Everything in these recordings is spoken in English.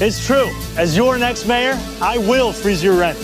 It's true. As your next mayor, I will freeze your rent.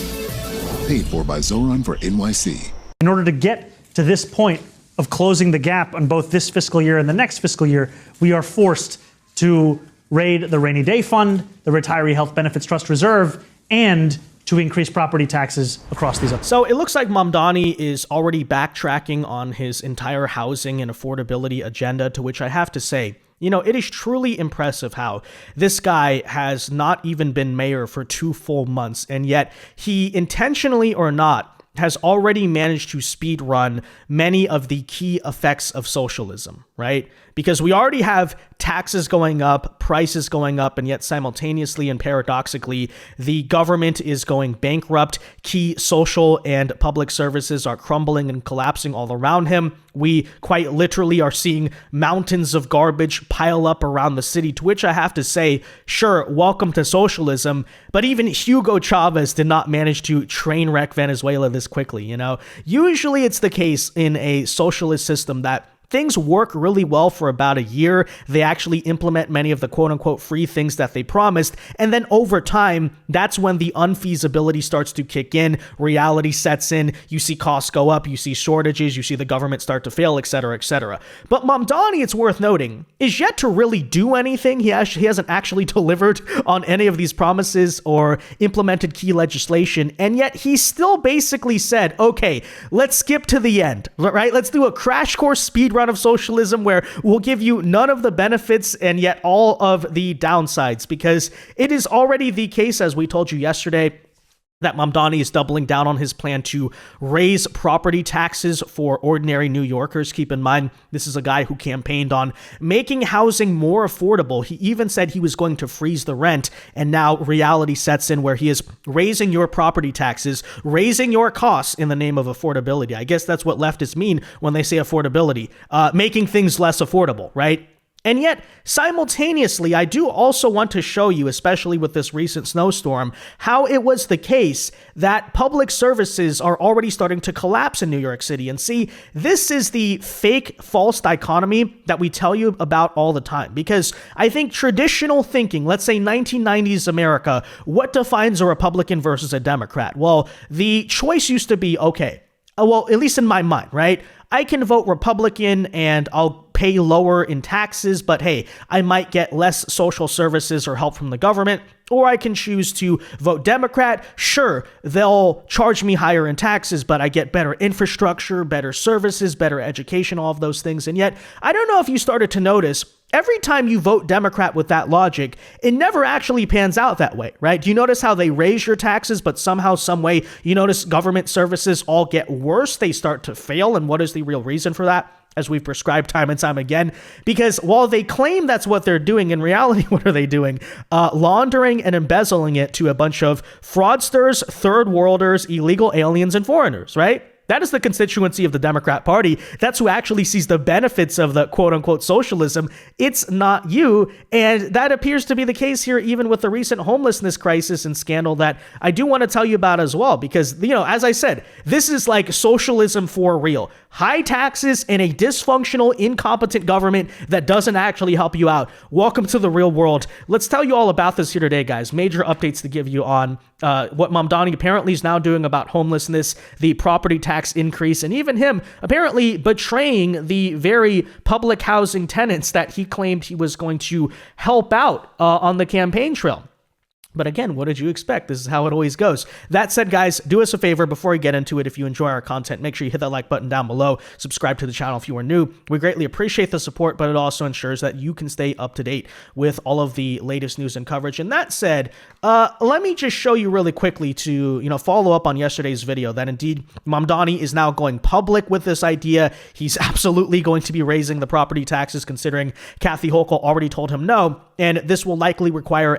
Paid for by Zohran for NYC. In order to get to this point of closing the gap on both this fiscal year and the next fiscal year, we are forced to raid the rainy day fund, the retiree health benefits trust reserve, and to increase property taxes across these. So it looks like Mamdani is already backtracking on his entire housing and affordability agenda, to which I have to say, it is truly impressive how this guy has not even been mayor for 2 full months, and yet he, intentionally or not, has already managed to speed run many of the key effects of socialism, right? Because we already have taxes going up, prices going up, and yet simultaneously and paradoxically, the government is going bankrupt. Key social and public services are crumbling and collapsing all around him. We quite literally are seeing mountains of garbage pile up around the city, to which I have to say, sure, welcome to socialism, but even Hugo Chavez did not manage to train wreck Venezuela this quickly, Usually it's the case in a socialist system that things work really well for about a year. They actually implement many of the quote unquote free things that they promised. And then over time, that's when the unfeasibility starts to kick in. Reality sets in. You see costs go up. You see shortages. You see the government start to fail, et cetera, et cetera. But Mamdani, it's worth noting, is yet to really do anything. He hasn't actually delivered on any of these promises or implemented key legislation. And yet he still basically said, okay, let's skip to the end, right? Let's do a crash course speed run of socialism where we'll give you none of the benefits and yet all of the downsides, because it is already the case, as we told you yesterday, that Mamdani is doubling down on his plan to raise property taxes for ordinary New Yorkers. Keep in mind, this is a guy who campaigned on making housing more affordable. He even said he was going to freeze the rent, and now reality sets in where he is raising your property taxes, raising your costs in the name of affordability. I guess that's what leftists mean when they say affordability, making things less affordable, right? And yet, simultaneously, I do also want to show you, especially with this recent snowstorm, how it was the case that public services are already starting to collapse in New York City. And see, this is the fake, false dichotomy that we tell you about all the time. Because I think traditional thinking, let's say 1990s America, what defines a Republican versus a Democrat? Well, the choice used to be, okay, well, at least in my mind, right? I can vote Republican and I'll pay lower in taxes, but hey, I might get less social services or help from the government. Or I can choose to vote Democrat. Sure, they'll charge me higher in taxes, but I get better infrastructure, better services, better education, all of those things. And yet, I don't know if you started to notice, every time you vote Democrat with that logic, it never actually pans out that way, right? Do you notice how they raise your taxes, but somehow, some way, you notice government services all get worse? They start to fail. And what is the real reason for that? As we've prescribed time and time again, because while they claim that's what they're doing, in reality, what are they doing? Laundering and embezzling it to a bunch of fraudsters, third worlders, illegal aliens, and foreigners, right? That is the constituency of the Democrat Party. That's who actually sees the benefits of the quote unquote socialism. It's not you. And that appears to be the case here, even with the recent homelessness crisis and scandal that I do want to tell you about as well. Because, as I said, this is like socialism for real. High taxes and a dysfunctional, incompetent government that doesn't actually help you out. Welcome to the real world. Let's tell you all about this here today, guys. Major updates to give you on what Mamdani apparently is now doing about homelessness, the property tax increase, and even him apparently betraying the very public housing tenants that he claimed he was going to help out on the campaign trail. But again, what did you expect? This is how it always goes. That said, guys, do us a favor before we get into it. If you enjoy our content, make sure you hit that like button down below. Subscribe to the channel if you are new. We greatly appreciate the support, but it also ensures that you can stay up to date with all of the latest news and coverage. And that said, let me just show you really quickly to, follow up on yesterday's video that indeed Mamdani is now going public with this idea. He's absolutely going to be raising the property taxes, considering Kathy Hochul already told him no. And this will likely require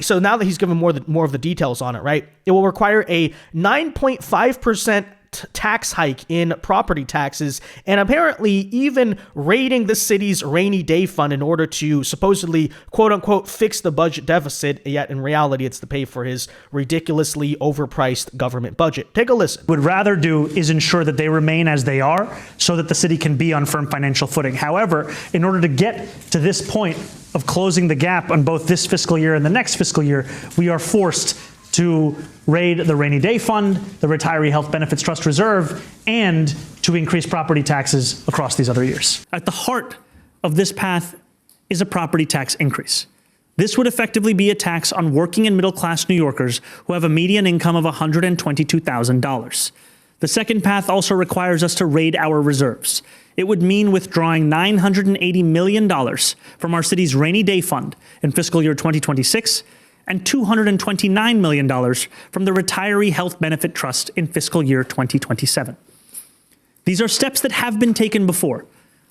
so now that he's given more of the details on it, right? It will require a 9.5% tax hike in property taxes, and apparently even raiding the city's rainy day fund in order to supposedly, quote unquote, fix the budget deficit, yet in reality it's to pay for his ridiculously overpriced government budget. Take a listen. Would rather do is ensure that they remain as they are so that the city can be on firm financial footing. However, in order to get to this point of closing the gap on both this fiscal year and the next fiscal year, we are forced to raid the rainy day fund, the retiree health benefits trust reserve, and to increase property taxes across these other years. At the heart of this path is a property tax increase. This would effectively be a tax on working and middle-class New Yorkers who have a median income of $122,000. The second path also requires us to raid our reserves. It would mean withdrawing $980 million from our city's rainy day fund in fiscal year 2026 and $229 million from the Retiree Health Benefit Trust in fiscal year 2027. These are steps that have been taken before,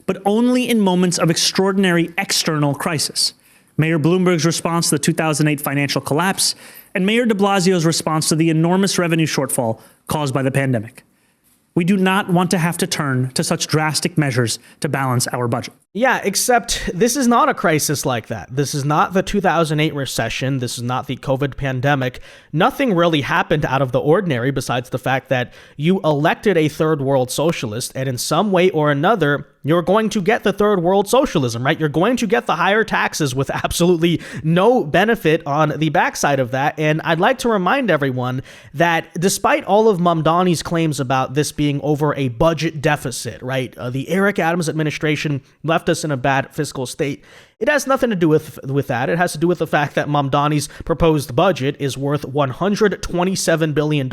but only in moments of extraordinary external crisis. Mayor Bloomberg's response to the 2008 financial collapse, and Mayor de Blasio's response to the enormous revenue shortfall caused by the pandemic. We do not want to have to turn to such drastic measures to balance our budget. Yeah, except this is not a crisis like that. This is not the 2008 recession. This is not the COVID pandemic. Nothing really happened out of the ordinary besides the fact that you elected a third world socialist, and in some way or another, you're going to get the third world socialism, right? You're going to get the higher taxes with absolutely no benefit on the backside of that. And I'd like to remind everyone that despite all of Mamdani's claims about this being over a budget deficit, right? The Eric Adams administration left us in a bad fiscal state. It has nothing to do with that. It has to do with the fact that Mamdani's proposed budget is worth $127 billion,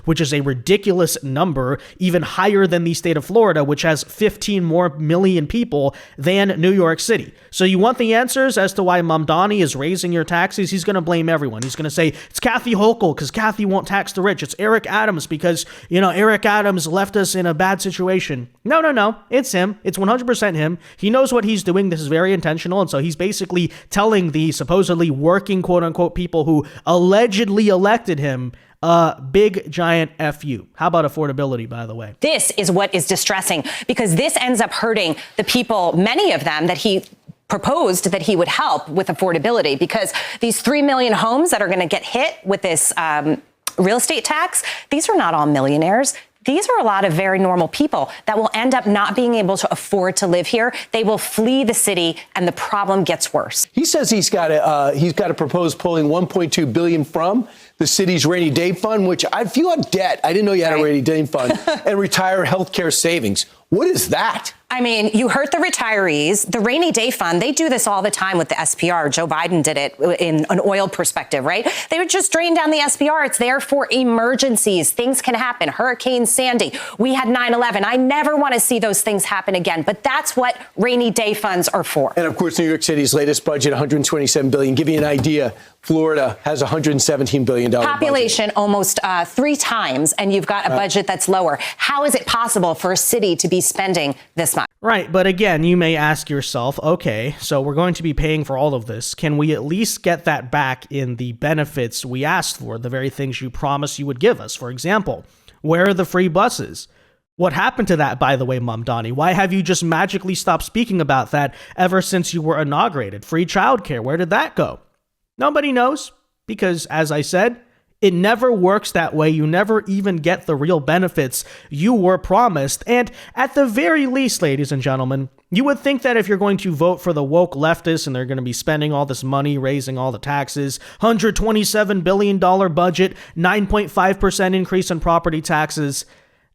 which is a ridiculous number, even higher than the state of Florida, which has 15 more million people than New York City. So you want the answers as to why Mamdani is raising your taxes? He's going to blame everyone. He's going to say, it's Kathy Hochul because Kathy won't tax the rich. It's Eric Adams because, Eric Adams left us in a bad situation. No. It's him. It's 100% him. He knows what he's doing. This is very intentional. And so he's basically telling the supposedly working, quote unquote, people who allegedly elected him, big giant FU. How about affordability, by the way? This is what is distressing because this ends up hurting the people, many of them that he proposed that he would help with affordability, because these 3 million homes that are going to get hit with this real estate tax, these are not all millionaires. These are a lot of very normal people that will end up not being able to afford to live here. They will flee the city, and the problem gets worse. He says he's got to propose pulling $1.2 billion from the city's rainy day fund, which I feel on debt. I didn't know you had a rainy day fund, and retire healthcare savings. What is that? I mean, you hurt the retirees. The rainy day fund, they do this all the time with the SPR. Joe Biden did it in an oil perspective, right? They would just drain down the SPR. It's there for emergencies. Things can happen. Hurricane Sandy. We had 9/11. I never want to see those things happen again. But that's what rainy day funds are for. And of course, New York City's latest budget, $127 billion. Give you an idea. Florida has $117 billion population budget. Almost 3 times, and you've got a budget that's lower. How is it possible for a city to be spending this much? Right, but again, you may ask yourself, okay, so we're going to be paying for all of this. Can we at least get that back in the benefits we asked for, the very things you promised you would give us? For example, where are the free buses? What happened to that, by the way, Mamdani? Why have you just magically stopped speaking about that ever since you were inaugurated? Free childcare, where did that go? Nobody knows, because as I said, it never works that way. You never even get the real benefits you were promised. And at the very least, ladies and gentlemen, you would think that if you're going to vote for the woke leftists and they're going to be spending all this money, raising all the taxes, $127 billion budget, 9.5% increase in property taxes,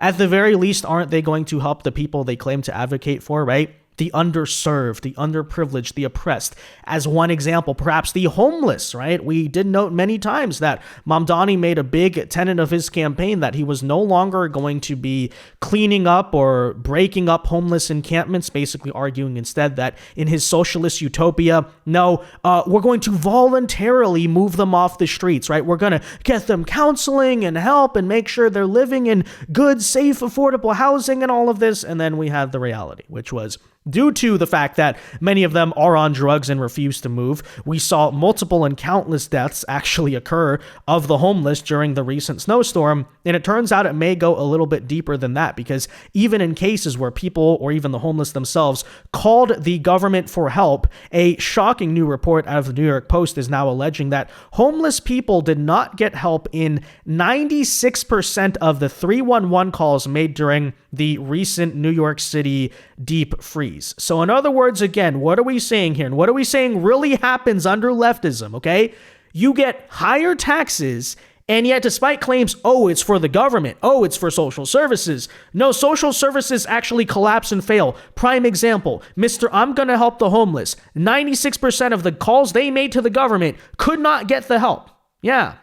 at the very least, aren't they going to help the people they claim to advocate for, right? The underserved, the underprivileged, the oppressed. As one example, perhaps the homeless, right? We did note many times that Mamdani made a big tenet of his campaign that he was no longer going to be cleaning up or breaking up homeless encampments, basically arguing instead that in his socialist utopia, no, we're going to voluntarily move them off the streets, right? We're going to get them counseling and help and make sure they're living in good, safe, affordable housing and all of this. And then we had the reality, which was due to the fact that many of them are on drugs and refuse to move. We saw multiple and countless deaths actually occur of the homeless during the recent snowstorm, and it turns out it may go a little bit deeper than that, because even in cases where people or even the homeless themselves called the government for help, a shocking new report out of the New York Post is now alleging that homeless people did not get help in 96% of the 311 calls made during the recent New York City deep freeze. So in other words, again, what are we saying here? And what are we saying really happens under leftism, okay? You get higher taxes, and yet despite claims, oh, it's for the government, oh, it's for social services. No, social services actually collapse and fail. Prime example, Mr. I'm going to help the homeless. 96% of the calls they made to the government could not get the help. Yeah.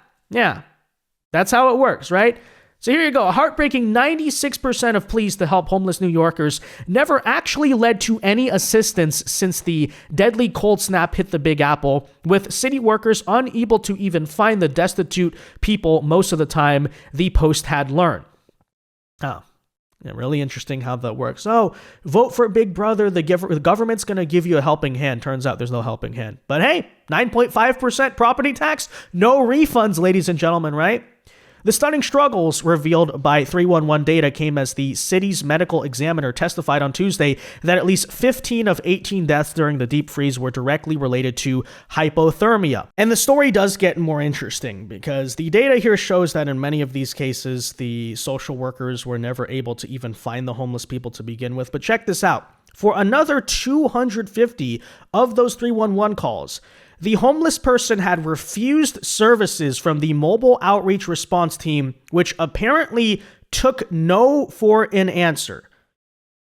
That's how it works, right? So here you go. A heartbreaking 96% of pleas to help homeless New Yorkers never actually led to any assistance since the deadly cold snap hit the Big Apple, with city workers unable to even find the destitute people most of the time, the Post had learned. Oh, yeah, really interesting how that works. Oh, vote for Big Brother. The government's going to give you a helping hand. Turns out there's no helping hand. But hey, 9.5% property tax, no refunds, ladies and gentlemen, right? The stunning struggles revealed by 311 data came as the city's medical examiner testified on Tuesday that at least 15 of 18 deaths during the deep freeze were directly related to hypothermia. And the story does get more interesting because the data here shows that in many of these cases, the social workers were never able to even find the homeless people to begin with. But check this out. For another 250 of those 311 calls, the homeless person had refused services from the mobile outreach response team, which apparently took no for an answer.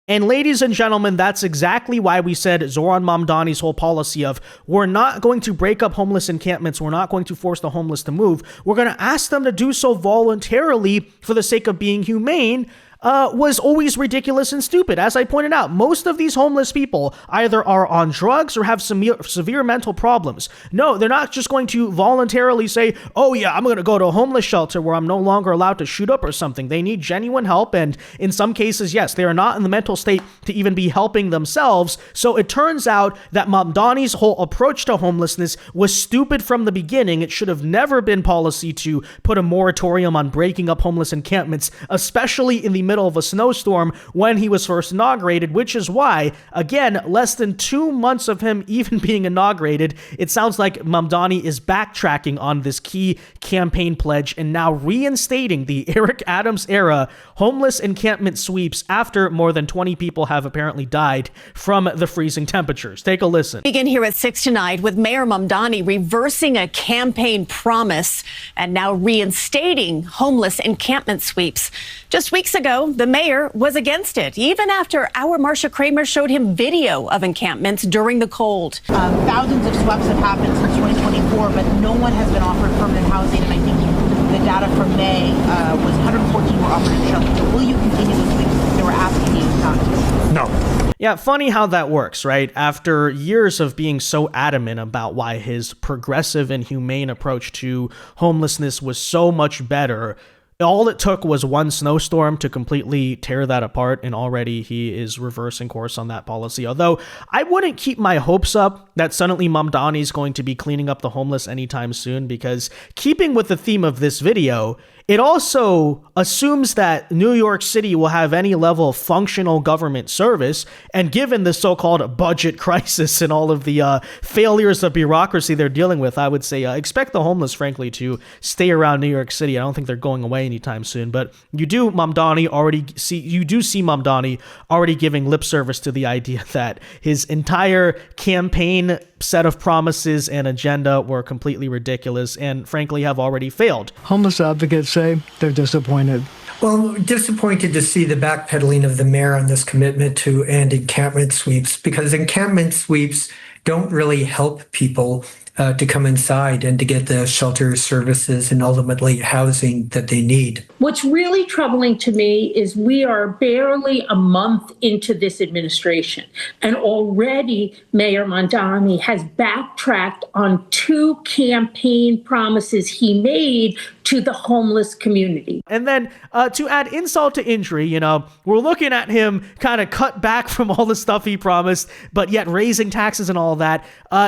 And ladies and gentlemen, that's exactly why we said Zohran Mamdani's whole policy of we're not going to break up homeless encampments, we're not going to force the homeless to move, we're going to ask them to do so voluntarily for the sake of being humane, was always ridiculous and stupid. As I pointed out, most of these homeless people either are on drugs or have severe mental problems. No, they're not just going to voluntarily say, oh yeah, I'm going to go to a homeless shelter where I'm no longer allowed to shoot up or something. They need genuine help, and in some cases, yes, they are not in the mental state to even be helping themselves. So it turns out that Mamdani's whole approach to homelessness was stupid from the beginning. It should have never been policy to put a moratorium on breaking up homeless encampments, especially in the middle of a snowstorm when he was first inaugurated, which is why, again, less than 2 months of him even being inaugurated, it sounds like Mamdani is backtracking on this key campaign pledge and now reinstating the Eric Adams era homeless encampment sweeps after more than 20 people have apparently died from the freezing temperatures. Take a listen. Begin here at 6 tonight with Mayor Mamdani reversing a campaign promise and now reinstating homeless encampment sweeps. Just weeks ago, the mayor was against it, even after our Marsha Kramer showed him video of encampments during the cold. Thousands of sweeps have happened since 2024, but no one has been offered permanent housing. And I think the data from May was 114 were offered in shelter. So will you continue those sweeps? They were asking you not to. No. Yeah, funny how that works, right? After years of being so adamant about why his progressive and humane approach to homelessness was so much better, all it took was one snowstorm to completely tear that apart, and already he is reversing course on that policy. Although I wouldn't keep my hopes up that suddenly Mamdani is going to be cleaning up the homeless anytime soon, because keeping with the theme of this video, it also assumes that New York City will have any level of functional government service, and given the so-called budget crisis and all of the failures of bureaucracy they're dealing with, I would say expect the homeless, frankly, to stay around New York City. I don't think they're going away anytime soon, but you do see Mamdani already giving lip service to the idea that his entire campaign set of promises and agenda were completely ridiculous and frankly have already failed. Homeless advocates say they're disappointed. Well, disappointed to see the backpedaling of the mayor on this commitment to end encampment sweeps, because encampment sweeps don't really help people to come inside and to get the shelter services and ultimately housing that they need. What's really troubling to me is we are barely a month into this administration, and already Mayor Mamdani has backtracked on 2 campaign promises he made to the homeless community. And then to add insult to injury, you know, we're looking at him kind of cut back from all the stuff he promised, but yet raising taxes and all that.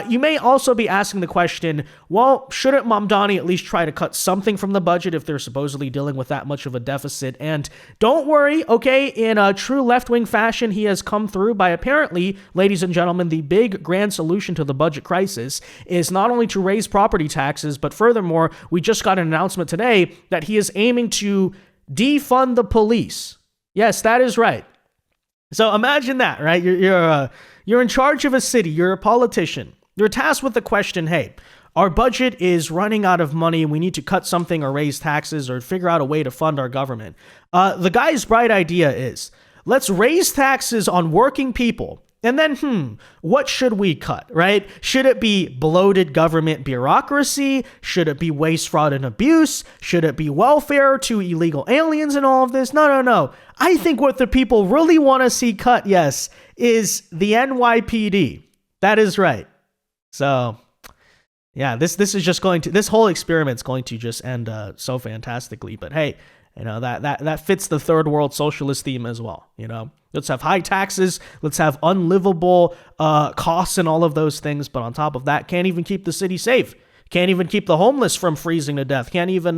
You may also be asking the question, well, shouldn't Mamdani at least try to cut something from the budget if they're supposedly dealing with that much of a deficit? And don't worry, okay, in a true left-wing fashion, he has come through by apparently, ladies and gentlemen, the big grand solution to the budget crisis is not only to raise property taxes, but furthermore, we just got an announcement today that he is aiming to defund the police. Yes, that is right. So imagine that, right? You're in charge of a city. You're a politician. You're tasked with the question, hey, our budget is running out of money. We need to cut something or raise taxes or figure out a way to fund our government. The guy's bright idea is, let's raise taxes on working people. And then, what should we cut, right? Should it be bloated government bureaucracy? Should it be waste, fraud, and abuse? Should it be welfare to illegal aliens and all of this? No. I think what the people really want to see cut, yes, is the NYPD. That is right. So, yeah, this is just going to, this whole experiment's going to just end so fantastically. But hey, you know, that fits the third world socialist theme as well, you know. Let's have high taxes. Let's have unlivable costs and all of those things. But on top of that, can't even keep the city safe. Can't even keep the homeless from freezing to death. Can't even,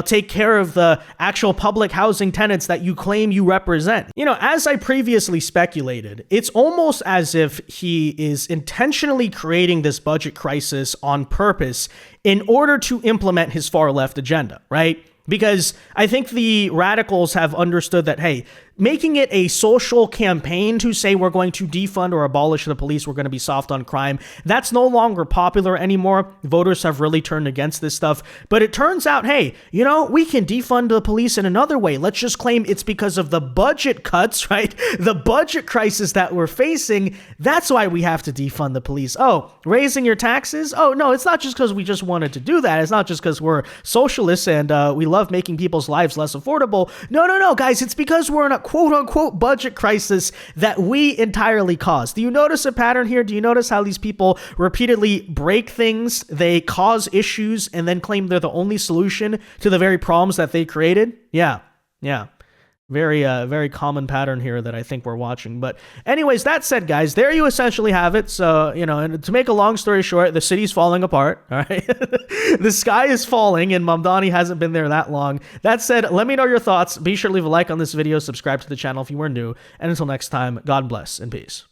take care of the actual public housing tenants that you claim you represent. You know, as I previously speculated, it's almost as if he is intentionally creating this budget crisis on purpose in order to implement his far left agenda, right? Because I think the radicals have understood that, hey, making it a social campaign to say we're going to defund or abolish the police, we're going to be soft on crime, that's no longer popular anymore. Voters have really turned against this stuff. But it turns out, hey, you know, we can defund the police in another way. Let's just claim it's because of the budget cuts, right? The budget crisis that we're facing. That's why we have to defund the police. Oh, raising your taxes? Oh, no, it's not just because we just wanted to do that. It's not just because we're socialists and we love making people's lives less affordable. No, guys, it's because we're in a quote-unquote budget crisis that we entirely caused. Do you notice a pattern here? Do you notice how these people repeatedly break things, they cause issues, and then claim they're the only solution to the very problems that they created? Yeah. Very common pattern here that I think we're watching. But anyways, that said, guys, there you essentially have it. So, you know, and to make a long story short, the city's falling apart, all right? The sky is falling, and Mamdani hasn't been there that long. That said, let me know your thoughts. Be sure to leave a like on this video, subscribe to the channel if you are new, and until next time, God bless and peace.